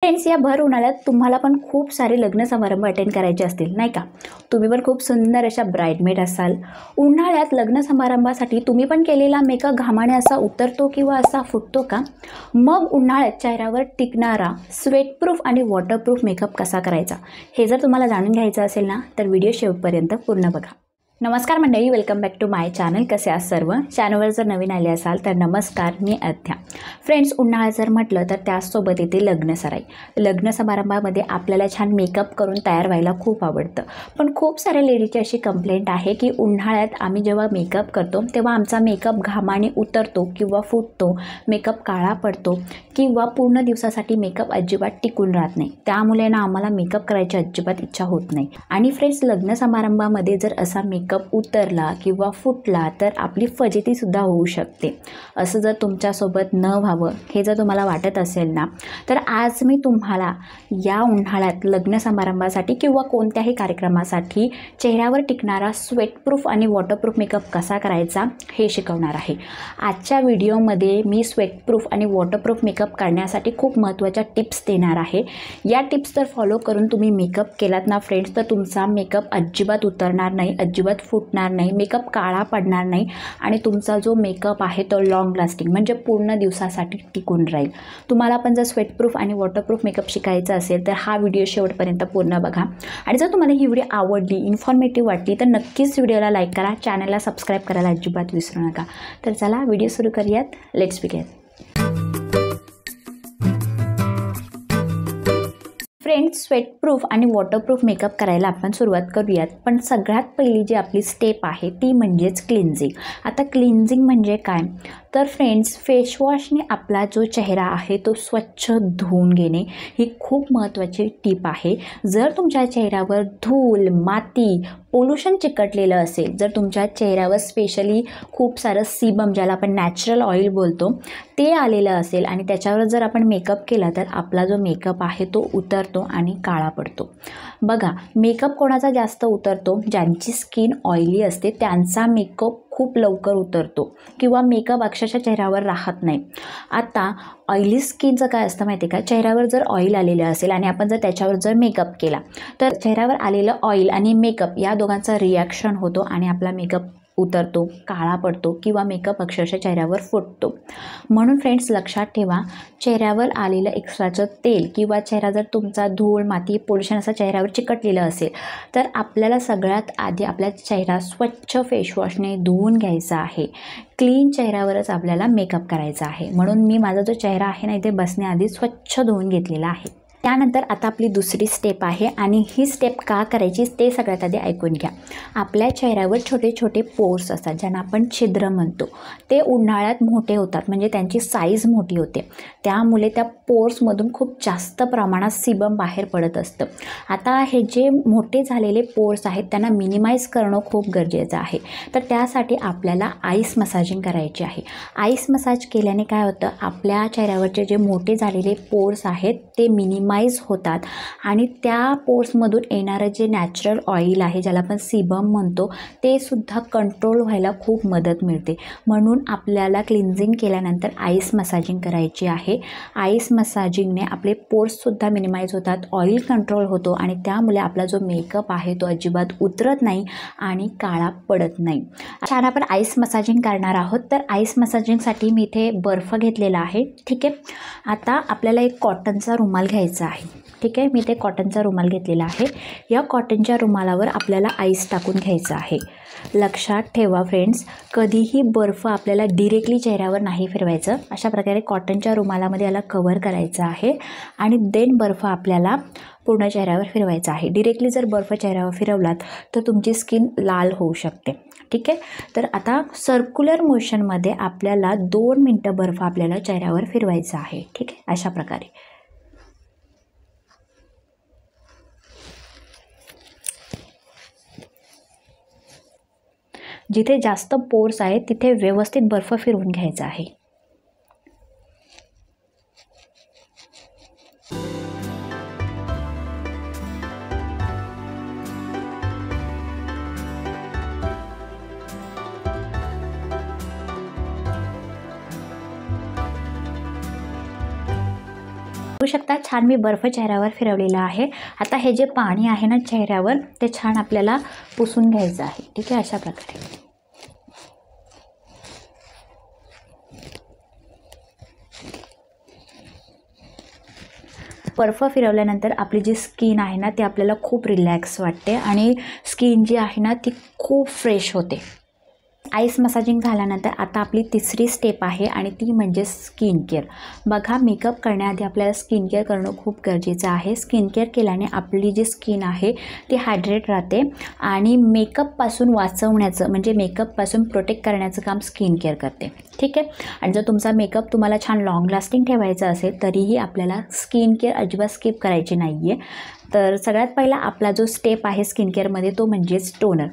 Friends, या भर उन्हाळ्यात तुम्हाला पण खूप सारे लग्न समारंभ अटेंड करायचे असतील, नाही का? तुम्ही पण खूप सुंदर अशा ब्राइडमेड असाल. उन्हाळ्यात लग्न समारंभासाठी तुम्ही पण केलेला मेकअप घामाने असा उतरतो किंवा असा फुटतो का? मग उन्हाळ्यात चेहऱ्यावर टिकणारा स्वेटप्रूफ आणि वॉटरप्रूफ मेकअप कसा करायचा, हे जर तुम्हाला जाणून घ्यायचं असेल ना, तर व्हिडिओ शेवटपर्यंत पूर्ण बघा. नमस्कार मंडळी, welcome back to my channel. कसे आहात सर्व? चॅनलवर जर नवीन आले असाल तर नमस्कार, मी अध्या. फ्रेंड्स, उन्हाळा जर म्हटलं तर त्याचसोबत येते लग्न सराई. लग्न समारंभामध्ये आपल्याला छान मेकअप करून तयार व्हायला खूप आवडतं. पण खूप साऱ्या लेडीची अशी कंप्लेंट आहे की उन्हाळ्यात आम्ही जेव्हा मेकअप करतो तेव्हा आमचा मेकअप घामाने उतरतो किंवा फुटतो, मेकअप काळा पडतो किंवा पूर्ण दिवसासाठी मेकअप अजिबात टिकून राहत नाही. त्यामुळे ना आम्हाला मेकअप करायची अजिबात इच्छा होत नाही. आणि फ्रेंड्स, लग्न समारंभामध्ये जर असा मेकअप उतरला किंवा फुटला तर आपली फजितीसुद्धा होऊ शकते. असं जर तुमच्यासोबत न व्हावं हे जर तुम्हाला वाटत असेल ना, तर आज मी तुम्हाला या उन्हाळ्यात लग्न समारंभासाठी किंवा कोणत्याही कार्यक्रमासाठी चेहऱ्यावर टिकणारा स्वेटप्रूफ आणि वॉटरप्रूफ मेकअप कसा करायचा हे शिकवणार आहे. आजच्या व्हिडिओमध्ये मी स्वेटप्रूफ आणि वॉटरप्रूफ मेकअप करण्यासाठी खूप महत्त्वाच्या टिप्स देणार आहे. या टिप्स जर फॉलो करून तुम्ही मेकअप केलात ना फ्रेंड्स, तर तुमचा मेकअप अजिबात उतरणार नाही, अजिबात फुटणार नाही, मेकअप काळा पडणार नाही आणि तुमचा जो मेकअप आहे तो लॉंग लास्टिंग म्हणजे पूर्ण दिवसासाठी टिकून राहील. तुम्हाला पण जर स्वेटप्रूफ आणि वॉटरप्रूफ मेकअप शिकायचा असेल तर हा व्हिडिओ शेवटपर्यंत पूर्ण बघा. आणि जर तुम्हाला ही व्हिडिओ आवडली, इन्फॉर्मेटिव्ह वाटली तर नक्कीच व्हिडिओला लाईक करा, चॅनलला सबस्क्राईब करायला अजिबात विसरू नका. तर चला व्हिडिओ सुरू करूयात. Let's begin. फ्रेंड्स, स्वेटप्रूफ आणि वॉटरप्रूफ मेकअप करायला आपण सुरुवात करूयात. पण सगळ्यात पहिली जी आपली स्टेप आहे ती म्हणजेच क्लिन्झिंग. आता क्लिन्झिंग म्हणजे काय? तर फ्रेंड्स, फेसवॉशने आपला जो चेहरा आहे तो स्वच्छ धुवून घेणे ही खूप महत्त्वाची टिप आहे. जर तुमच्या चेहऱ्यावर धूळ, माती, पोल्युशन चिकटलेलं असेल, जर तुमच्या चेहऱ्यावर स्पेशली खूप सारं सीबम, ज्याला आपण नॅचरल ऑइल बोलतो, ते आलेलं असेल आणि त्याच्यावर जर आपण मेकअप केला तर आपला जो मेकअप आहे तो उतरतो आणि काळा पडतो. बघा, मेकअप कोणाचा जास्त उतरतो? ज्यांची स्किन ऑइली असते त्यांचा मेकअप खूप लवकर उतरतो किंवा मेकअप अक्षरशः चेहऱ्यावर राहत नाही. आता ऑइली स्किनचं काय असतं माहिती आहे का? चेहऱ्यावर जर ऑइल आलेलं असेल आणि आपण जर त्याच्यावर जर मेकअप केला तर चेहऱ्यावर आलेलं ऑइल आणि मेकअप या दोघांचा रिॲक्शन होतो आणि आपला मेकअप उतरतो, काळा पडतो किंवा मेकअप अक्षरशः चेहऱ्यावर फुटतो. म्हणून फ्रेंड्स, लक्षात ठेवा, चेहऱ्यावर आलेलं एक्स्ट्राचं तेल किंवा चेहरा जर तुमचा धूळ, माती, पोल्युशन असं चेहऱ्यावर चिकटलेलं असेल तर आपल्याला सगळ्यात आधी आपला चेहरा स्वच्छ फेसवॉशने धुवून घ्यायचा आहे. क्लीन चेहऱ्यावरच आपल्याला मेकअप करायचा आहे. म्हणून मी माझा जो चेहरा आहे ना, इथे बसण्याआधी स्वच्छ धुवून घेतलेला आहे. त्यानंतर आता आपली दुसरी स्टेप आहे आणि ही स्टेप का करायची ते सगळ्यात आधी ऐकून घ्या. आपल्या चेहऱ्यावर छोटे छोटे पोर्स असतात, ज्यांना आपण छिद्र म्हणतो. ते उन्हाळ्यात मोठे होतात, म्हणजे त्यांची साईज मोठी होते. त्यामुळे त्या पोर्समधून खूप जास्त प्रमाणात सीबम बाहेर पडत असतं. आता हे जे मोठे झालेले पोर्स आहेत त्यांना मिनिमाइज करणं खूप गरजेचं आहे. तर त्यासाठी आपल्याला आईस मसाजिंग करायची आहे. आईस मसाज केल्याने काय होतं, आपल्या चेहऱ्यावरचे जे मोठे झालेले पोर्स आहेत ते मिनिमाइज होतात आणि त्या पोर्समधून येणारं जे नॅचरल ऑइल आहे, ज्याला आपण सीबम म्हणतो, ते सुद्धा कंट्रोल व्हायला खूप मदत मिळते. म्हणून आपल्याला क्लिन्झिंग केल्यानंतर आईस मसाजिंग करायची आहे. आईस मसाजिंगने आपले पोर्ससुद्धा मिनिमाइज होतात, ऑइल कंट्रोल होतो आणि त्यामुळे आपला जो मेकअप आहे तो अजिबात उतरत नाही आणि काळा पडत नाही. छान, आपण आईस मसाजिंग करणार आहोत. तर आईस मसाजिंगसाठी मी इथे बर्फ घेतलेला आहे. ठीक आहे. आता आपल्याला एक कॉटनचा रुमाल घ्यायचा आहे. ठीक आहे, मी ते कॉटनचा रुमाल घेतलेला आहे. या कॉटनच्या रुमालावर आपल्याला आईस टाकून घ्यायचं आहे. लक्षात ठेवा फ्रेंड्स, कधीही बर्फ आपल्याला डिरेक्टली चेहऱ्यावर नाही फिरवायचं. अशा प्रकारे कॉटनच्या रुमालामध्ये याला कव्हर करायचं आहे आणि देन बर्फ आपल्याला पूर्ण चेहऱ्यावर फिरवायचा आहे. डिरेक्टली जर बर्फ चेहऱ्यावर फिरवलात तर तुमची स्किन लाल होऊ शकते. ठीक आहे. तर आता सर्क्युलर मोशनमध्ये आपल्याला 2 मिनटं बर्फ आपल्याला चेहऱ्यावर फिरवायचा आहे. ठीक आहे, अशा प्रकारे. जिथे जास्त पोर्स आहेत तिथे व्यवस्थित बर्फ फिरवून घ्यायचा आहे. शकता छान मी बर्फ चेहऱ्यावर फिरवलेला आहे. आता हे जे पाणी आहे ना चेहऱ्यावर ते छान आपल्याला पुसून घ्यायचं आहे. ठीक आहे, अशा प्रकारे. बर्फ फिरवल्यानंतर आपली जी स्किन आहे ना ती आपल्याला खूप रिलॅक्स वाटते आणि स्किन जी आहे ना ती खूप फ्रेश होते. आईस मसाजिंग झाल्यानंतर आता आपली तिसरी स्टेप आहे आणि ती म्हणजे स्किन केअर. बघा, मेकअप करण्याआधी आपल्याला स्किन केअर करणं खूप गरजेचं आहे. स्किन केअर केल्याने आपली जी स्किन आहे ती हायड्रेट राहते आणि मेकअपपासून वाचवण्याचं म्हणजे मेकअपपासून प्रोटेक्ट करण्याचं काम स्किन केअर करते. ठीक आहे. आणि जर तुमचा मेकअप तुम्हाला छान लाँग लास्टिंग ठेवायचा असेल तरीही आपल्याला स्किन केअर अजिबात स्किप करायची नाही आहे. तर सगळ्यात पहिला आपला जो स्टेप आहे स्किन केअरमध्ये तो म्हणजेच टोनर.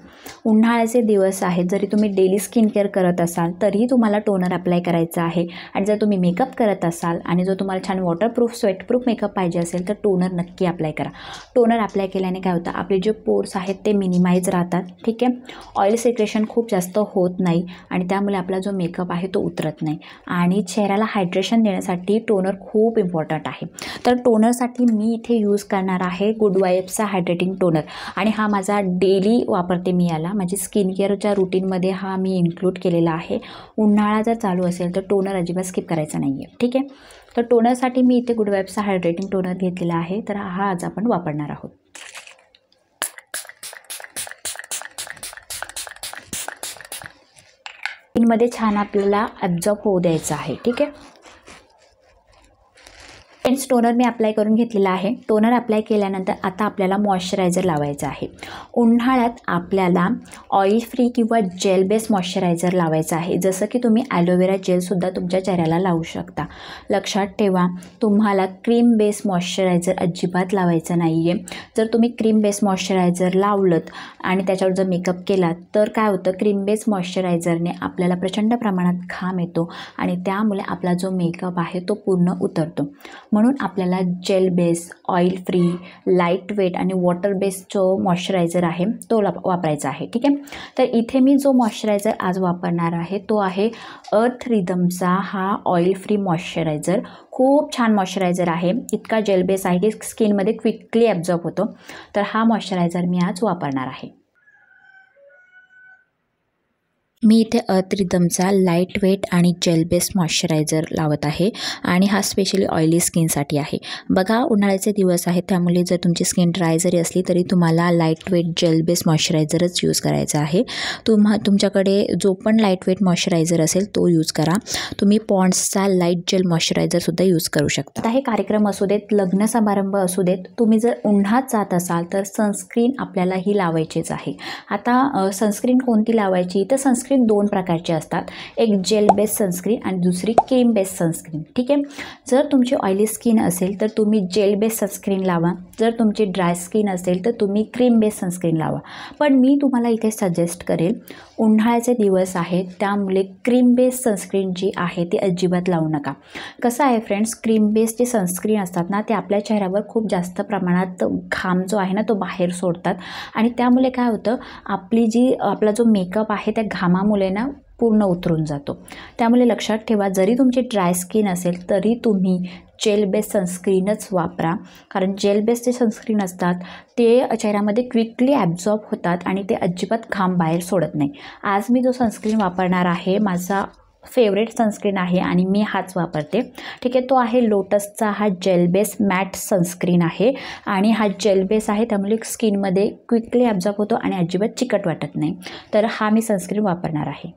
उन्हाळ्याचे दिवस आहेत, जरी तुम्ही डेली स्किन केअर करत असाल तरीही तुम्हाला टोनर अप्लाय करायचा आहे. आणि जर तुम्ही मेकअप करत असाल आणि जर तुम्हाला छान वॉटरप्रूफ स्वेटप्रूफ मेकअप पाहिजे असेल तर टोनर नक्की अप्लाय करा. टोनर अप्लाय केल्याने काय होतं, आपले जे पोर्स आहेत ते मिनिमाइज राहतात. ठीक आहे. ऑइल सिक्रेशन खूप जास्त होत नाही आणि त्यामुळे आपला जो मेकअप आहे तो उतरत नाही. आणि चेहऱ्याला हायड्रेशन देण्यासाठी टोनर खूप इम्पॉर्टंट आहे. तर टोनरसाठी मी इथे यूज करणार आहे गुड वाइब्सचा हायड्रेटिंग टोनर. आणि हा माझा डेली वापरते मी याला. माझी स्किन केअरच्या रुटीनमध्ये हा मी इन्क्लूड केलेला आहे. उन्हाळा जर चालू असेल तर टोनर अजिबात स्किप करायचा नाही आहे. ठीक आहे. तर टोनरसाठी मी इथे गुड वाइब्सचा हायड्रेटिंग टोनर घेतलेला आहे. तर हा आज आपण वापरणार आहोत. स्किनमध्ये छान आपल्याला ॲब्झॉर्ब होऊ द्यायचं आहे. ठीक आहे. फ्रेंड्स, टोनर मी अप्लाय करून घेतलेला आहे. टोनर अप्लाय केल्यानंतर आता आपल्याला मॉइश्चरायझर लावायचं आहे. उन्हाळ्यात आपल्याला ऑइल फ्री किंवा जेल बेस मॉइश्चरायझर लावायचं आहे. जसं की तुम्ही ॲलोवेरा जेलसुद्धा तुमच्या चेहऱ्याला लावू शकता. लक्षात ठेवा, तुम्हाला क्रीम बेस मॉइश्चरायझर अजिबात लावायचं नाही आहे. जर तुम्ही क्रीम बेस मॉइश्चरायझर लावलं आणि त्याच्यावर जर मेकअप केला तर काय होतं, क्रीम बेस मॉइश्चरायझरने आपल्याला प्रचंड प्रमाणात घाम येतो आणि त्यामुळे आपला जो मेकअप आहे तो पूर्ण उतरतो. म्हणून आपल्याला gel base, oil free, light weight आणि वॉटर बेस जो मॉइश्चरायझर आहे तो वापरायचा आहे. ठीक आहे. तर इथे मी जो मॉइश्चरायझर आज वापरणार आहे तो आहे अर्थ रिदमचा हा ऑइल फ्री मॉइश्चरायझर. खूप छान मॉइश्चरायझर आहे. इतका जेल बेस आहे की स्किनमध्ये क्विकली ॲब्झॉर्ब होतो. तर हा मॉइश्चरायझर मी आज वापरणार आहे. मी इथे अर्थ रिदमचा लाईट वेट आणि जेल बेस मॉइश्चरायझर लावत आहे आणि हा स्पेशली ऑइली स्किनसाठी आहे. बघा, उन्हाळ्याचे दिवस आहेत त्यामुळे जर तुमची स्किन ड्राय जरी असली तरी तुम्हाला लाईट वेट जेल बेस मॉइश्चरायझरच यूज करायचा आहे. तुमच्याकडे जो पण लाईट वेट मॉइश्चरायझर असेल तो यूज करा. तुम्ही पॉन्ड्सचा लाईट जेल मॉइश्चरायझरसुद्धा यूज करू शकता. आता हे कार्यक्रम असू देत, लग्न समारंभ असू देत, तुम्ही जर उन्हात जात असाल तर सनस्क्रीन आपल्याला ही लावायचीच आहे. आता सनस्क्रीन कोणती लावायची, तर सनस्क्रीन दोन प्रकारचे असतात. एक जेल बेस सनस्क्रीन आणि दुसरी क्रीम बेस सनस्क्रीन. ठीक आहे. जर तुमची ऑइली स्किन असेल तर तुम्ही जेल बेस सनस्क्रीन लावा. जर तुमची ड्राय स्किन असेल तर तुम्ही क्रीम बेस सनस्क्रीन लावा. पण मी तुम्हाला इथे सजेस्ट करेल, उन्हाळ्याचे दिवस आहेत त्यामुळे क्रीम बेस सनस्क्रीन जी आहे ती अजिबात लावू नका. कसं आहे फ्रेंड्स, क्रीम बेस जे सनस्क्रीन असतात ना ते आपल्या चेहऱ्यावर खूप जास्त प्रमाणात घाम जो आहे ना तो बाहेर सोडतात आणि त्यामुळे काय होतं, आपला जो मेकअप आहे त्या घामामुळे ना पूर्ण उतरून जातो. त्यामुळे लक्षात ठेवा, जरी तुमची ड्राय स्किन असेल तरी तुम्ही जेल बेस सनस्क्रीनच वापरा. कारण जेल बेस जे सनस्क्रीन असतात ते चेहऱ्यामध्ये क्विकली ॲब्झॉर्ब होतात आणि ते अजिबात घाम बाहेर सोडत नाही. आज मी जो सनस्क्रीन वापरणार आहे माझा फेवरेट सनस्क्रीन आहे आणि मी हाच वापरते. ठीक आहे. तो आहे लोटसचा हा जेल बेस मॅट सनस्क्रीन आहे आणि हा जेल बेस आहे त्यामुळे स्किनमध्ये क्विकली ॲब्झॉर्ब होतो आणि अजिबात चिकट वाटत नाही. तर हा मी सनस्क्रीन वापरणार आहे.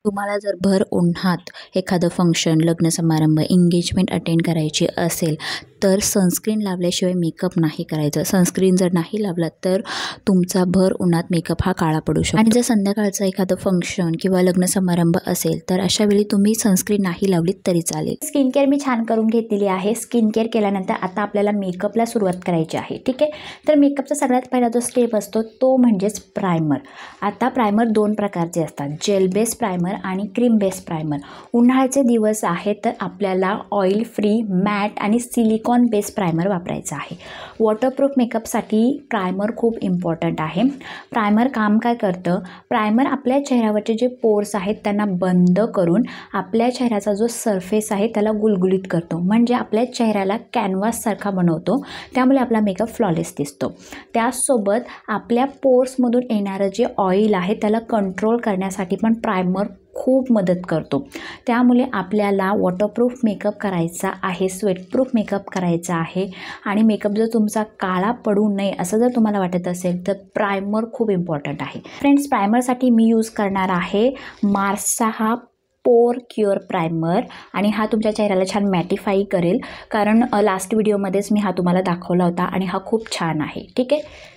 तुम्हाला जर भर उन्हात एखादं फंक्शन, लग्न समारंभ, एंगेजमेंट अटेंड करायची असेल तर सनस्क्रीन लावल्याशिवाय मेकअप नाही करायचं. सनस्क्रीन जर नाही लावला तर तुमचा भर उन्हात मेकअप हा काळा पडू शकतो. आणि जर संध्याकाळचं एखादं फंक्शन किंवा लग्न समारंभ असेल तर अशा वेळी तुम्ही सनस्क्रीन नाही लावलीत तरी चालेल. स्किन केअर मी छान करून घेतलेली आहे. स्किन केअर केल्यानंतर आता आपल्याला मेकअपला सुरुवात करायची आहे. ठीक आहे. तर मेकअपचा सगळ्यात पहिला जो स्टेप असतो तो म्हणजेच प्रायमर. आता प्रायमर दोन प्रकारचे असतात, जेल बेस प्रायमर आणि क्रीम बेस प्रायमर. उन्हाळ्याचे दिवस आहेत तर आपल्याला ऑइल फ्री, मॅट आणि सिलिकॉन सिलिकॉन बेस प्रायमर वापरायचा आहे. वॉटरप्रूफ मेकअपसाठी प्रायमर खूप इम्पॉर्टंट आहे. प्रायमर काम काय करतं, प्रायमर आपल्या चेहऱ्यावरचे जे पोर्स आहेत त्यांना बंद करून आपल्या चेहऱ्याचा जो सरफेस आहे त्याला गुलगुलीत करतो, म्हणजे आपल्या चेहऱ्याला कॅनव्हाससारखा बनवतो. त्यामुळे आपला मेकअप फ्लॉलेस दिसतो. त्याचसोबत आपल्या पोर्समधून येणारं जे ऑइल आहे त्याला कंट्रोल करण्यासाठी पण प्रायमर खूप मदत करतो. त्यामुळे आपल्याला वॉटरप्रूफ मेकअप करायचा आहे, स्वेटप्रूफ मेकअप करायचा आहे आणि मेकअप जर तुमचा काळा पडू नये असं जर तुम्हाला वाटत असेल तर प्रायमर खूप इम्पॉर्टंट आहे. फ्रेंड्स, प्रायमरसाठी मी यूज करणार आहे मार्सचा हा पोर क्युअर प्रायमर आणि हा तुमच्या चेहऱ्याला छान मॅटिफाई करेल, कारण लास्ट व्हिडिओमध्येच मी हा तुम्हाला दाखवला होता आणि हा खूप छान आहे. ठीक आहे.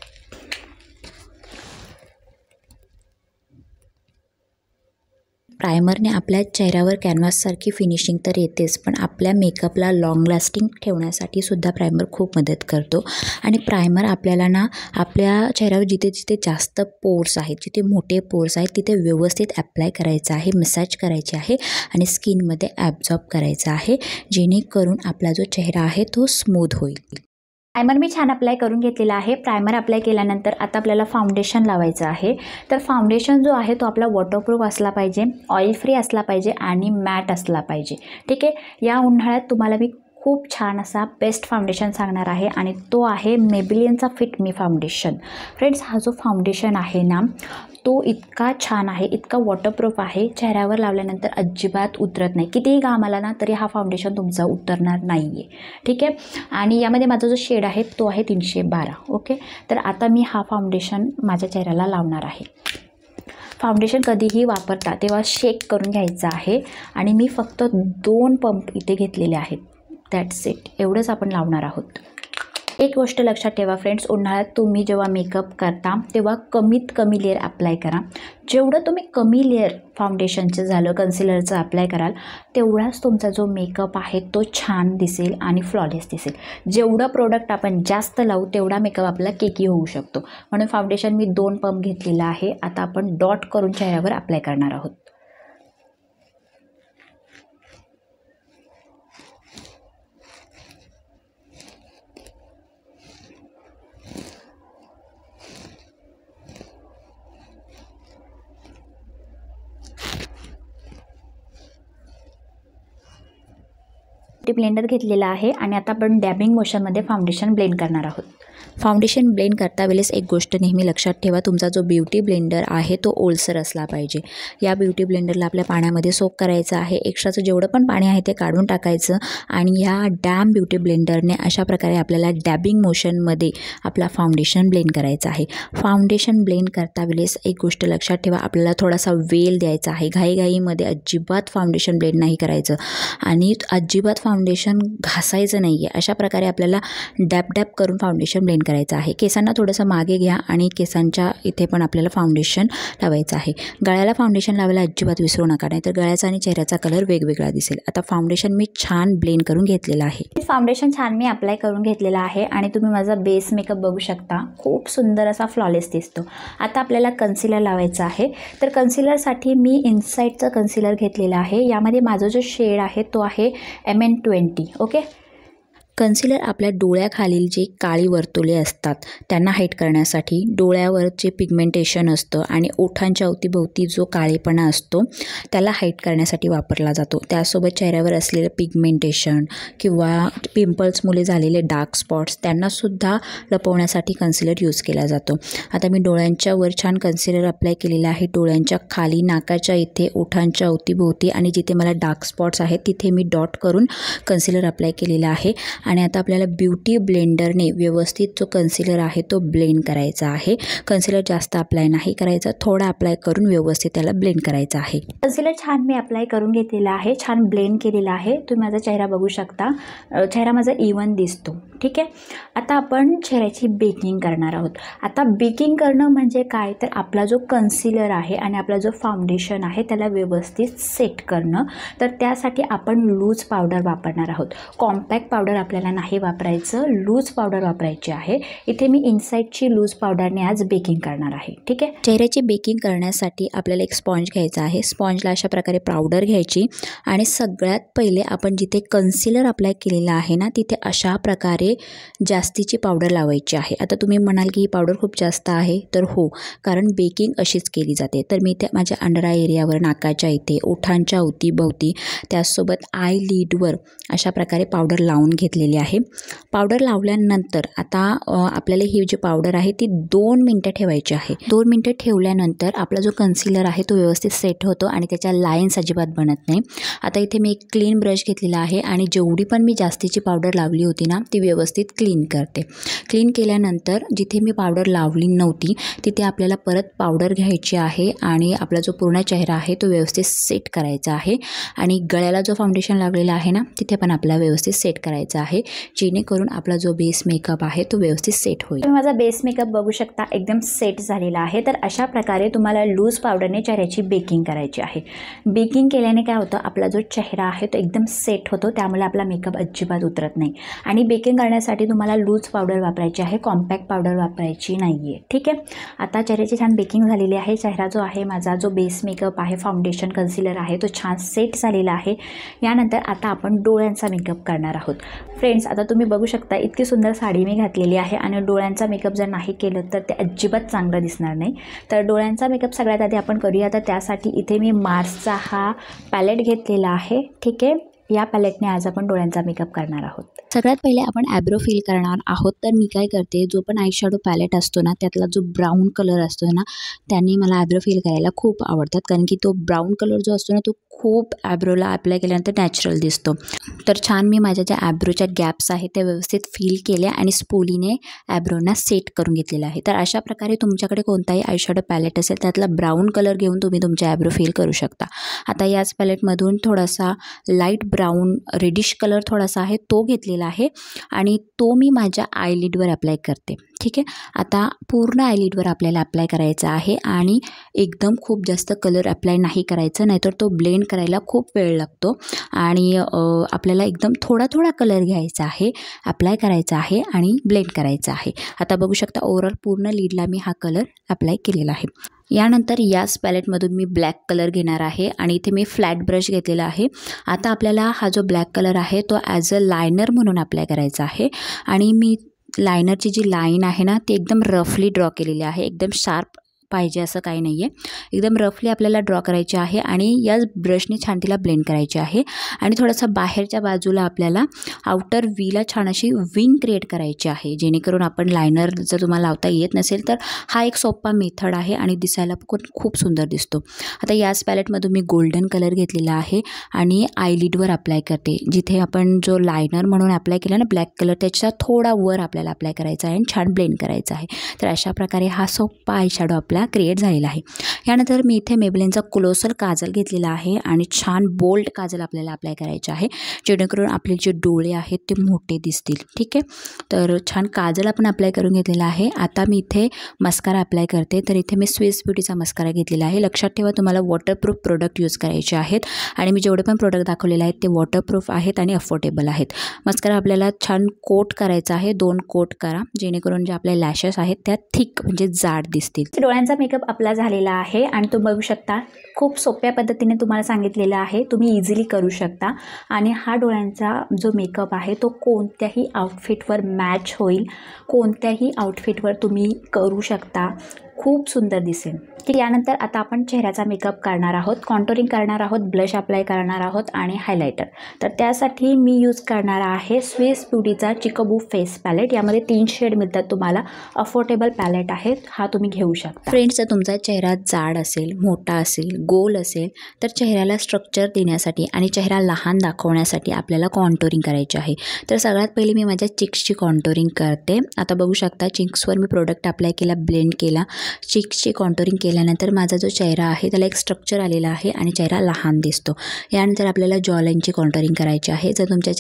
प्रायमरने आपल्या चेहऱ्यावर कॅनव्हाससारखी फिनिशिंग तर येतेच, पण आपल्या मेकअपला लाँग लास्टिंग ठेवण्यासाठी सुद्धा प्रायमर खूप मदत करतो. आणि प्रायमर आपल्याला ना आपल्या चेहऱ्यावर जिथे जिथे जास्त पोर्स आहेत, जिथे मोठे पोर्स आहेत तिथे व्यवस्थित ॲप्लाय करायचं आहे, मसाज करायचे आहे आणि स्किनमध्ये ॲब्झॉर्ब करायचं आहे, जेणेकरून आपला जो चेहरा आहे तो स्मूथ होईल. प्रायमर मी छान अप्लाय करून घेतलेला आहे. प्रायमर अप्लाय केल्यानंतर आता आपल्याला फाउंडेशन लावायचं आहे. तर फाउंडेशन जो आहे तो आपला वॉटरप्रूफ असला पाहिजे, ऑइल फ्री असला पाहिजे आणि मॅट असला पाहिजे. ठीक आहे. या उन्हाळ्यात तुम्हाला मी खूप छान असा बेस्ट फाउंडेशन सांगणार आहे आणि तो आहे मेबेलिनचा फिट मी फाउंडेशन. फ्रेंड्स, हा जो फाउंडेशन आहे ना तो इतका छान आहे, इतका वॉटरप्रूफ आहे, चेहऱ्यावर लावल्यानंतर अजिबात उतरत नाही. कितीही घाम आला ना तरी हा फाउंडेशन तुमचा उतरणार नाही आहे. ठीक आहे. आणि यामध्ये माझा जो शेड आहे तो आहे 312. ओके. तर आता मी हा फाउंडेशन माझ्या चेहऱ्याला लावणार आहे. फाउंडेशन कधीही वापरता तेव्हा शेक करून घ्यायचं आहे आणि मी फक्त 2 पंप इथे घेतलेले आहेत. That's it. एवढंच आपण लावणार आहोत. एक गोष्ट लक्षात ठेवा फ्रेंड्स, उन्हाळ्यात तुम्ही जेव्हा मेकअप करता तेव्हा कमीत कमी लेअर अप्लाय करा. जेवढं तुम्ही कमी लेअर फाउंडेशनचं झालं, कन्सिलरचं अप्लाय कराल तेवढाच तुमचा जो मेकअप आहे तो छान दिसेल आणि फ्लॉलेस दिसेल. जेवढं प्रोडक्ट आपण जास्त लावू तेवढा मेकअप आपला केकी होऊ शकतो. म्हणून फाउंडेशन मी 2 पंप घेतलेला आहे. आता आपण डॉट करून चेहऱ्यावर अप्लाय करणार आहोत. ब्लेंडर घेतलेला आहे आणि आता आपण डॅबिंग मोशनमध्ये फाउंडेशन ब्लेंड करणार आहोत. फाउंडेशन ब्लेंड करता वेळेस एक गोष्ट नेहमी लक्षात ठेवा, तुमचा जो ब्युटी ब्लेंडर आहे तो ओलसर असला पाहिजे. या ब्युटी ब्लेंडरला आपल्या पाण्यामध्ये सोक करायचं आहे. एक्स्ट्राचं जेवढं पण पाणी आहे ते काढून टाकायचं आणि या डॅम ब्युटी ब्लेंडरने अशा प्रकारे आपल्याला डॅबिंग मोशनमध्ये आपला फाउंडेशन ब्लेंड करायचं आहे. फाउंडेशन ब्लेंड करता वेळेस एक गोष्ट लक्षात ठेवा, आपल्याला थोडासा वेल द्यायचा आहे. घाईघाईमध्ये अजिबात फाउंडेशन ब्लेंड नाही करायचं आणि अजिबात फाउंडेशन घासायचं नाही आहे. अशा प्रकारे आपल्याला डॅप डॅप करून फाउंडेशन ब्लेंड करायचं आहे. केसांना थोडंसं मागे घ्या आणि केसांच्या इथे पण आपल्याला फाउंडेशन लावायचं आहे. गळ्याला फाउंडेशन लावायला अजिबात विसरू नका, नाहीतर गळ्याचा आणि चेहऱ्याचा कलर वेगवेगळा दिसेल. आता फाउंडेशन मी छान ब्लेंड करून घेतलेलं आहे. फाउंडेशन छान मी अप्लाय करून घेतलेलं आहे आणि तुम्ही माझा बेस मेकअप बघू शकता, खूप सुंदर असा फ्लॉलेस दिसतो. आता आपल्याला कन्सिलर लावायचं आहे. तर कन्सिलरसाठी मी इनसाइडचं कन्सिलर घेतलेलं आहे. यामध्ये माझा जो शेड आहे तो आहे MN20. ओके. कन्सिलर आपल्या डोळ्याखालील जे काळी वर्तुळे असतात त्यांना हाईड करण्यासाठी, डोळ्यावर जे पिगमेंटेशन असतं आणि ओठांच्या अवतीभोवती जो काळेपणा असतो त्याला हाईड करण्यासाठी वापरला जातो. त्यासोबत चेहऱ्यावर असलेलं पिगमेंटेशन किंवा पिंपल्समुळे झालेले डार्क स्पॉट्स त्यांनासुद्धा लपवण्यासाठी कन्सिलर यूज केला जातो. आता मी डोळ्यांच्या वर छान कन्सिलर अप्लाय केलेलं आहे. डोळ्यांच्या खाली, नाकाच्या इथे, ओठांच्या अवतीभोवती आणि जिथे मला डार्क स्पॉट्स आहेत तिथे मी डॉट करून कन्सिलर अप्लाय केलेलं आहे. आणि आता आपल्याला ब्युटी ब्लेंडरने व्यवस्थित जो कन्सिलर आहे तो ब्लेंड करायचा आहे. कन्सिलर जास्त अप्लाय नाही करायचा, थोडा अप्लाय करून व्यवस्थित त्याला ब्लेंड करायचा आहे. कन्सिलर छान मी अप्लाय करून घेतलेला आहे, छान ब्लेंड केलेला आहे. तुम्ही माझा चेहरा बघू शकता, चेहरा माझा इव्हन दिसतो. ठीक आहे. आता आपण चेहऱ्याची बेकिंग करणार आहोत. आता बेकिंग करणं म्हणजे काय, तर आपला जो कन्सिलर आहे आणि आपला जो फाउंडेशन आहे त्याला व्यवस्थित सेट करणं. तर त्यासाठी आपण लूज पावडर वापरणार आहोत. कॉम्पॅक्ट पावडर आपल्याला नाही वापरायचं, लूज पावडर वापरायची आहे. इथे मी इनसाईटची लूज पावडरने आज बेकिंग करणार आहे. ठीक आहे. चेहऱ्याची बेकिंग करण्यासाठी आपल्याला एक स्पॉन्ज घ्यायचा आहे. स्पॉन्जला अशा प्रकारे पावडर घ्यायची आणि सगळ्यात पहिले आपण जिथे कन्सिलर अप्लाय केलेलं आहे ना तिथे अशा प्रकारे जास्तीची पावडर लावायची आहे. आता तुम्ही म्हणाल की ही पावडर खूप जास्त आहे, तर हो, कारण बेकिंग अशीच केली जाते. तर मी इथे माझ्या अंडर आय एरियावर, नाकाच्या इथे, ओठांच्या अवतीभवती, त्याचसोबत आय लीडवर अशा प्रकारे पावडर लावून घेतलेली आहे. पावडर लावल्यानंतर आता आपल्याला ही जी पावडर आहे ती 2 मिनटं ठेवायची आहे. 2 मिनटं ठेवल्यानंतर आपला जो कन्सिलर आहे तो व्यवस्थित सेट होतो आणि त्याच्या लाईन्स अजिबात बनत नाही. आता इथे मी एक क्लीन ब्रश घेतलेला आहे आणि जेवढी पण मी जास्तीची पावडर लावली होती ना ती व्यवस्थित क्लीन करते. क्लीन केल्यानंतर जिथे मी पावडर लावली नव्हती तिथे आपल्याला परत पावडर घ्यायची आहे आणि आपला जो पूर्ण चेहरा आहे तो व्यवस्थित सेट करायचा आहे. आणि गळ्याला जो फाउंडेशन लावलेला आहे ना तिथे पण आपल्याला व्यवस्थित सेट करायचा आहे, जेणेकरून आपला जो बेस मेकअप आहे तो व्यवस्थित सेट होईल. तुम्ही माझा बेस मेकअप बघू शकता, एकदम सेट झालेला आहे. तर अशा प्रकारे तुम्हाला लूज पावडरने चेहऱ्याची बेकिंग करायची आहे. बेकिंग केल्याने काय होतं, आपला जो चेहरा आहे तो एकदम सेट होतो, त्यामुळे आपला मेकअप अजिबात उतरत नाही. आणि बेकिंग करण्यासाठी तुम्हाला लूज पावडर वापरायची आहे, कॉम्पॅक्ट पावडर वापरायची नाही आहे. ठीक आहे. आता चेहऱ्याची छान बेकिंग झालेली आहे. चेहरा जो आहे माझा, जो बेस मेकअप आहे, फाउंडेशन, कन्सिलर आहे तो छान सेट झालेला आहे. यानंतर आता आपण डोळ्यांचा मेकअप करणार आहोत. फ्रेंड्स, आता तुम्ही बघू शकता इतकी सुंदर साडी मी घातलेली आहे आणि डोळ्यांचा मेकअप जर नाही केलं तर ते अजिबात चांगलं दिसणार नाही. तर डोळ्यांचा मेकअप सगळ्यात आधी आपण करूया. तर त्यासाठी इथे मी मार्सचा हा पॅलेट घेतलेला आहे. ठीक आहे. या पॅलेटने आज आपण डोळ्यांचा मेकअप करणार आहोत. सगळ्यात पहिले आपण ॲब्रो फिल करणार आहोत. तर मी काय करते, जो पण आय शॅडो पॅलेट असतो ना त्यातला जो ब्राऊन कलर असतो ना त्याने मला ॲब्रो फिल करायला खूप आवडतात, कारण की तो ब्राऊन कलर जो असतो ना तो खूप ॲब्रोला अप्लाय केल्यानंतर नॅचरल दिसतो. तर छान मी माझ्या ज्या ॲब्रोच्या गॅप्स आहेत त्या व्यवस्थित फिल केल्या आणि स्पूलीने ॲब्रोना सेट करून घेतलेला आहे. तर अशा प्रकारे तुमच्याकडे कोणताही आय शॅडो पॅलेट असेल त्यातला ब्राऊन कलर घेऊन तुम्ही तुमचे ॲब्रो फिल करू शकता. आता याच पॅलेटमधून थोडासा लाईट ब्राऊन रेडिश कलर थोडासा आहे तो घेतलेला आहे आणि तो मी माझ्या आयलिडवर अप्लाय करते. ठीक आहे. आता पूर्ण आयलिडवर आपल्याला अप्लाय करायचा आहे आणि एकदम खूप जास्त कलर अप्लाय नाही करायचं, नाहीतर तो ब्लेंड करायला खूप वेळ लागतो. आणि आपल्याला एकदम थोडा थोडा कलर घ्यायचा आहे, अप्लाय करायचा आहे आणि ब्लेंड करायचा आहे. आता बघू शकता ओव्हरऑल पूर्ण लिडला मी हा कलर अप्लाय केलेला आहे. यानंतर याच पॅलेटमधून मी ब्लॅक कलर घेणार आहे आणि इथे मी फ्लॅट ब्रश घेतलेला आहे. आता आपल्याला हा जो ब्लॅक कलर आहे तो ॲज अ लायनर म्हणून अप्लाय करायचा आहे. आणि मी लायनरची जी लाईन आहे ना ती एकदम रफली ड्रॉ केलेली आहे. एकदम शार्प पाहिजे असं काही नाही आहे, एकदम रफली आपल्याला ड्रॉ करायची आहे आणि या ब्रशने छान तिला ब्लेंड करायची आहे. आणि थोडंसं बाहेरच्या बाजूला आपल्याला आउटर व्हीला छान अशी विंग क्रिएट करायची आहे, जेणेकरून आपण लायनर जर तुम्हाला लावता येत नसेल तर हा एक सोपा मेथड आहे आणि दिसायला पण खूप सुंदर दिसतो. आता याच पॅलेटमधून मी गोल्डन कलर घेतलेला आहे आणि आयलिडवर अप्लाय करते. जिथे आपण जो लायनर म्हणून अप्लाय केला ना ब्लॅक कलर त्याच्या थोडा वर आपल्याला अप्लाय करायचा आहे आणि छान ब्लेंड करायचा आहे. तर अशा प्रकारे हा सोपा आय शॅडो आपला क्रिएट झालेला आहे. यानंतर मी इथे मेबेलिनचा क्लोसर काजल घेतलेला आहे आणि छान बोल्ड काजल आपल्याला अप्लाय करायचे आहे, जेणेकरून आपले जे डोळे आहेत ते मोठे दिसतील. ठीक आहे. तर छान काजल आपण अप्लाय करून घेतलेला आहे. आता मी इथे मस्कारा अप्लाय करते. तर इथे मी स्विस ब्युटीचा मस्कारा घेतलेला आहे. लक्षात ठेवा तुम्हाला वॉटरप्रूफ प्रोडक्ट यूज करायचे आहेत आणि मी जेवढे पण प्रोडक्ट दाखवलेले आहेत ते वॉटरप्रूफ आहेत आणि अफोर्डेबल आहेत. मस्कारा आपल्याला छान कोट करायचा आहे, 2 कोट करा, जेणेकरून जे आपले लॅशेस आहेत त्या थिक म्हणजे जाड दिसतील. डोळ्यांचा मेकअप आपला झालेला आहे आणि तुम्ही बघू शकता खूप सोप्या पद्धतीने तुम्हाला सांगितलेलं आहे, तुम्ही इझिली करू शकता. आणि हा डोळ्यांचा जो मेकअप आहे तो कोणत्याही आउटफिटवर मॅच होईल, कोणत्याही आउटफिटवर तुम्ही करू शकता, खूप सुंदर दिसेल. की यानंतर आता आपण चेहऱ्याचा मेकअप करणार आहोत, कॉन्टोरिंग करणार आहोत, ब्लश अप्लाय करणार आहोत आणि हायलायटर. तर त्यासाठी मी यूज करणार आहे स्विस ब्युटीचा चिकबू फेस पॅलेट. यामध्ये 3 शेड मिळतात तुम्हाला, अफोर्डेबल पॅलेट आहे, हा तुम्ही घेऊ शकता. फ्रेंड्स, जर तुमचा चेहरा जाड असेल, मोठा असेल, गोल असेल तर चेहऱ्याला स्ट्रक्चर देण्यासाठी आणि चेहरा लहान दाखवण्यासाठी आपल्याला कॉन्टोरिंग करायचे आहे. तर सगळ्यात पहिले मी माझ्या चिक्सची कॉन्टोरिंग करते. आता बघू शकता चिक्सवर मी प्रोडक्ट अप्लाय केला, ब्लेंड केला चीक्सची कॉन्टोरिंग केल्यानंतर माझा जो चेहरा आहे त्याला एक स्ट्रक्चर आलेला आहे आणि चेहरा लहान दिसतो. यानंतर आपल्याला जॉ लाईनची कॉन्टोरिंग करायची आहे. जर तुमच्या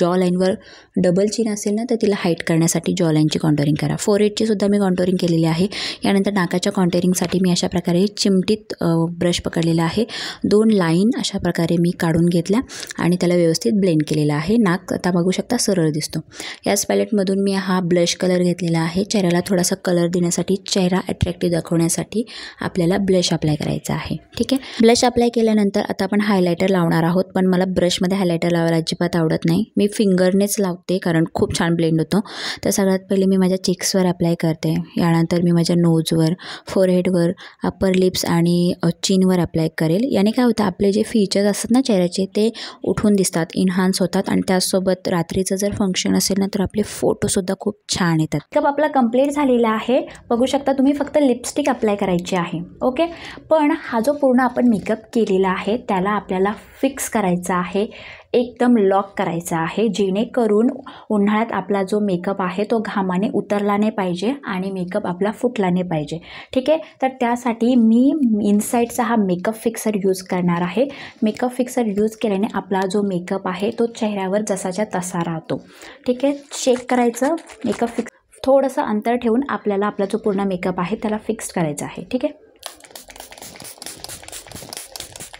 जॉ लाईनवर डबल चिन असेल ना तर तिला हाईट करण्यासाठी जॉ लाईनची कॉन्टोरिंग करा. फोरहेडची सुद्धा मी कॉन्टोरिंग केलेली आहे. यानंतर नाकाच्या कॉन्टोरिंगसाठी मी अशा प्रकारे चिमटीत ब्रश पकडलेला आहे. 2 लाईन अशा प्रकारे मी काढून घेतल्या आणि त्याला व्यवस्थित ब्लेंड केलेला आहे. नाक आता बघू शकता सरळ दिसतो. याच पॅलेटमधून मी हा ब्लश कलर घेतलेला आहे. चेहऱ्याला थोडासा कलर देण्यासाठी, चेहरा अट्रॅक्टिव्ह दाखवण्यासाठी आपल्याला ब्लश अप्लाय करायचा आहे. ठीक आहे. ब्लश अप्लाय केल्यानंतर आता आपण हायलायटर लावणार आहोत. पण मला ब्रशमध्ये हायलायटर लावायला अजिबात आवडत नाही. मी फिंगरनेच लावते कारण खूप छान ब्लेंड होतो. तर सगळ्यात पहिले मी माझ्या चिक्सवर अप्लाय करते. यानंतर मी माझ्या नोजवर, फोरहेडवर, अप्पर लिप्स आणि चिनवर अप्लाय करेल. याने काय होतं, आपले जे फीचर्स असतात ना चेहऱ्याचे ते उठून दिसतात, इन्हान्स होतात आणि त्यासोबत रात्रीचं जर फंक्शन असेल ना तर आपले फोटोसुद्धा खूप छान येतात. मेकअप आपला कंप्लीट झालेला आहे. बघू शकता तुम्ही. फक्त लिपस्टिक अप्लाय करायची आहे. ओके. पण हा जो पूर्ण आपण मेकअप केलेला आहे त्याला आपल्याला फिक्स करायचा आहे, एकदम लॉक करायचा आहे, जेणेकरून उन्हाळ्यात आपला जो मेकअप आहे तो घामाने उतरला नाही पाहिजे आणि मेकअप आपला फुटला नाही पाहिजे. ठीक आहे. तर त्यासाठी मी इनसाईडचा हा मेकअप फिक्सर यूज करणार आहे. मेकअप फिक्सर यूज केल्याने आपला जो मेकअप आहे तो चेहऱ्यावर जसाच्या तसा राहतो. ठीक आहे. चेक करायचं. मेकअप फिक्स थोडंसं अंतर ठेवून आपल्याला आपला जो पूर्ण मेकअप आहे त्याला फिक्स करायचा आहे. ठीक आहे.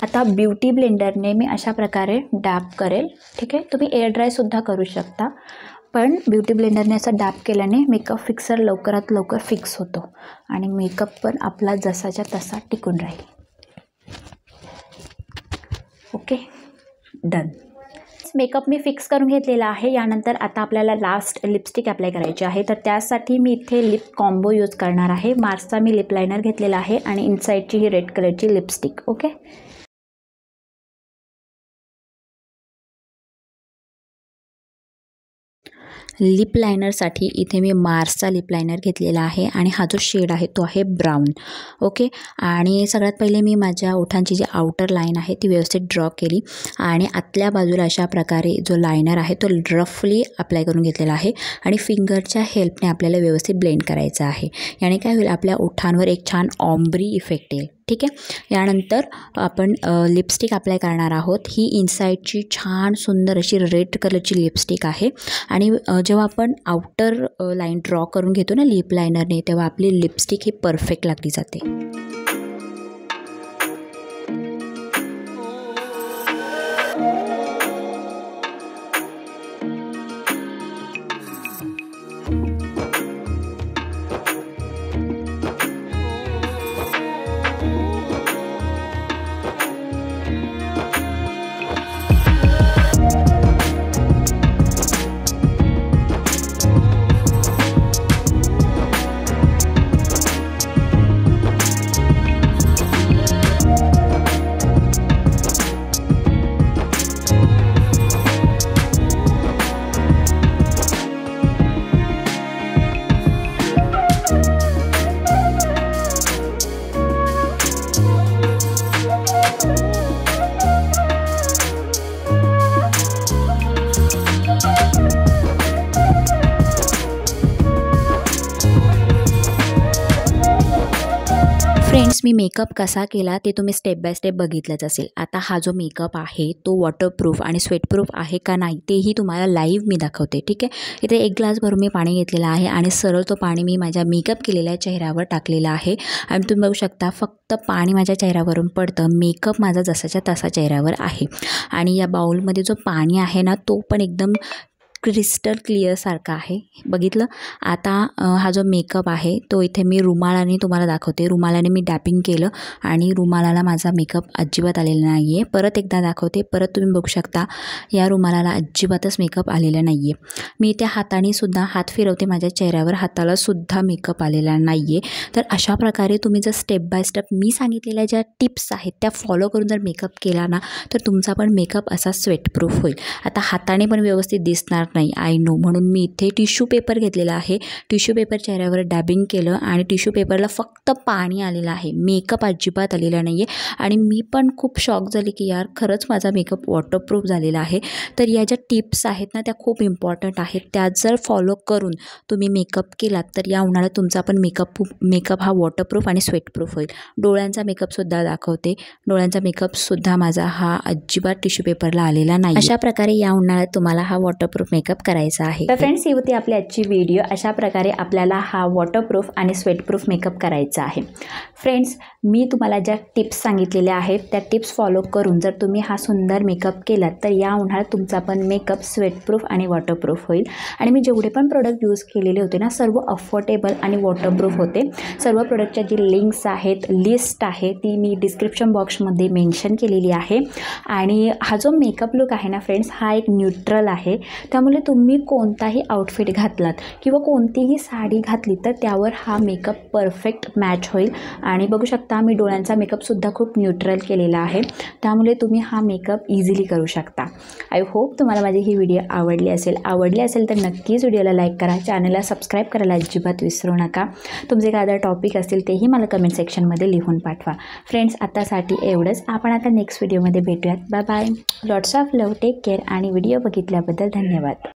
आता ब्युटी ब्लेंडरने मी अशा प्रकारे डॅब करेल. ठीक आहे. तुम्ही एअर ड्रायसुद्धा करू शकता, पण ब्युटी ब्लेंडरने असं डॅब केल्याने मेकअप फिक्सर लवकरात लवकर फिक्स होतो आणि मेकअप पण आपला जसाच्या तसा टिकून राहील. ओके. डन. मेकअप मी फिक्स करून घेतलेला आहे. यानंतर आता आपल्याला लास्ट लिपस्टिक अप्लाय करायची आहे. तर त्यासाठी मी इथे लिप कॉम्बो यूज करणार आहे. मार्सचा मी लिप लायनर घेतलेला आहे आणि इनसाईडची ही रेड कलरची लिपस्टिक. ओके. लिप लायनरसाठी इथे मी मार्सचा लिप लायनर घेतलेला आहे आणि हा जो शेड आहे तो आहे ब्राऊन. ओके. आणि सगळ्यात पहिले मी माझ्या ओठांची जी आउटर लाईन आहे ती व्यवस्थित ड्रॉ केली आणि आतल्या बाजूला अशा प्रकारे जो लायनर आहे तो रफली अप्लाय करून घेतलेला आहे आणि फिंगरच्या हेल्पने आपल्याला व्यवस्थित ब्लेंड करायचं आहे. याने काय होईल, आपल्या ओठांवर एक छान ऑम्ब्री इफेक्ट येईल. ठीक आहे. यानंतर आपण लिपस्टिक अप्लाय करणार आहोत. ही इनसाईडची छान सुंदर अशी रेड कलरची लिपस्टिक आहे आणि जेव्हा आपण आउटर लाईन ड्रॉ करून घेतो ना लिप लायनरने, तेव्हा आपली लिपस्टिक ही परफेक्ट लागली जाते. फ्रेंड्स, मी मेकअप कसा केला ते तुम्ही स्टेप बाय स्टेप बघितलंच असेल. आता हा जो मेकअप आहे तो वॉटरप्रूफ आणि स्वेटप्रूफ आहे का नाही तेही तुम्हाला लाईव्ह मी दाखवते. ठीक आहे. इथे 1 ग्लास भरून मी पाणी घेतलेलं आहे आणि सरळ तो पाणी मी माझ्या मेकअप केलेल्या चेहऱ्यावर टाकलेला आहे आणि तुम्ही बघू शकता फक्त पाणी माझ्या चेहऱ्यावरून पडतं, मेकअप माझा जसाच्या तसा चेहऱ्यावर आहे. आणि या बाउलमध्ये जो पाणी आहे ना तो पण एकदम क्रिस्टल क्लिअर सारखा आहे. बघितलं. आता हा जो मेकअप आहे तो इथे मी रुमालाने तुम्हाला दाखवते. रुमालाने मी डॅपिंग केलं आणि रुमालाला माझा मेकअप अजिबात आलेला नाही आहे. परत एकदा दाखवते. परत तुम्ही बघू शकता या रुमालाला अजिबातच मेकअप आलेला नाही आहे. मी इथे हाताने सुद्धा हात फिरवते माझ्या चेहऱ्यावर, हाताला सुद्धा मेकअप आलेला नाही आहे. तर अशा प्रकारे तुम्ही जर स्टेप बाय स्टेप मी सांगितलेल्या ज्या टिप्स आहेत त्या फॉलो करून जर मेकअप केला ना तर तुमचा पण मेकअप असा स्वेटप्रूफ होईल. आता हाताने पण व्यवस्थित दिसणार नाही आय नो, म्हणून मी इथे टिश्यू पेपर घेतलेला आहे. टिश्यू पेपर चेहऱ्यावर डॅबिंग केलं आणि टिश्यू पेपरला फक्त पाणी आलेलं आहे, मेकअप अजिबात आलेला नाही आहे. आणि मी पण खूप शॉक झाली की यार खरंच माझा मेकअप वॉटरप्रूफ झालेला आहे. तर या ज्या टिप्स आहेत ना त्या खूप इम्पॉर्टंट आहेत. त्या जर फॉलो करून तुम्ही मेकअप केलात तर या उन्हाळ्यात तुमचा पण मेकअप हा वॉटरप्रूफ आणि स्वेटप्रूफ होईल. डोळ्यांचा मेकअपसुद्धा दाखवते. डोळ्यांचा मेकअपसुद्धा माझा हा अजिबात टिश्यू पेपरला आलेला नाही. अशा प्रकारे या उन्हाळ्यात तुम्हाला हा वॉटरप्रूफ मेकअप करायचा आहे. तर फ्रेंड्स ही होती आपली आजची व्हिडिओ. अशा प्रकारे आपल्याला हा वॉटरप्रूफ आणि स्वेटप्रूफ मेकअप करायचा आहे. फ्रेंड्स मी तुम्हाला ज्या टिप्स सांगितलेल्या आहेत त्या टिप्स फॉलो करून जर तुम्ही हा सुंदर मेकअप केलात तर या उन्हाळ्यात तुमचा पण मेकअप स्वेटप्रूफ आणि वॉटरप्रूफ होईल. आणि मी जेवढे पण प्रोडक्ट यूज केलेले होते ना सर्व अफोर्डेबल आणि वॉटरप्रूफ होते. सर्व प्रोडक्टच्या जी लिंक्स आहेत, लिस्ट आहे ती मी डिस्क्रिप्शन बॉक्समध्ये मेन्शन केलेली आहे. आणि हा जो मेकअप लुक आहे ना फ्रेंड्स हा एक न्यूट्रल आहे. त्यामुळे तुम्ही कोणताही आउटफिट घातलात किंवा कोणतीही साडी घातली तर त्यावर हा मेकअप परफेक्ट मॅच होईल. आणि बघू शकता मी डोळ्यांचा मेकअपसुद्धा खूप न्यूट्रल केलेला आहे. त्यामुळे तुम्ही हा मेकअप इझिली करू शकता. आय होप तुम्हाला माझी ही व्हिडिओ आवडली असेल तर नक्कीच व्हिडिओला लाईक करा. चॅनलला सबस्क्राईब करायला अजिबात विसरू नका. तुमचे काय जर टॉपिक असतील तेही मला कमेंट सेक्शनमध्ये लिहून पाठवा. फ्रेंड्स आतासाठी एवढंच. आपण आता नेक्स्ट व्हिडिओमध्ये भेटूयात. Bye bye. Lots of love. Take care आणि व्हिडिओ बघितल्याबद्दल धन्यवाद.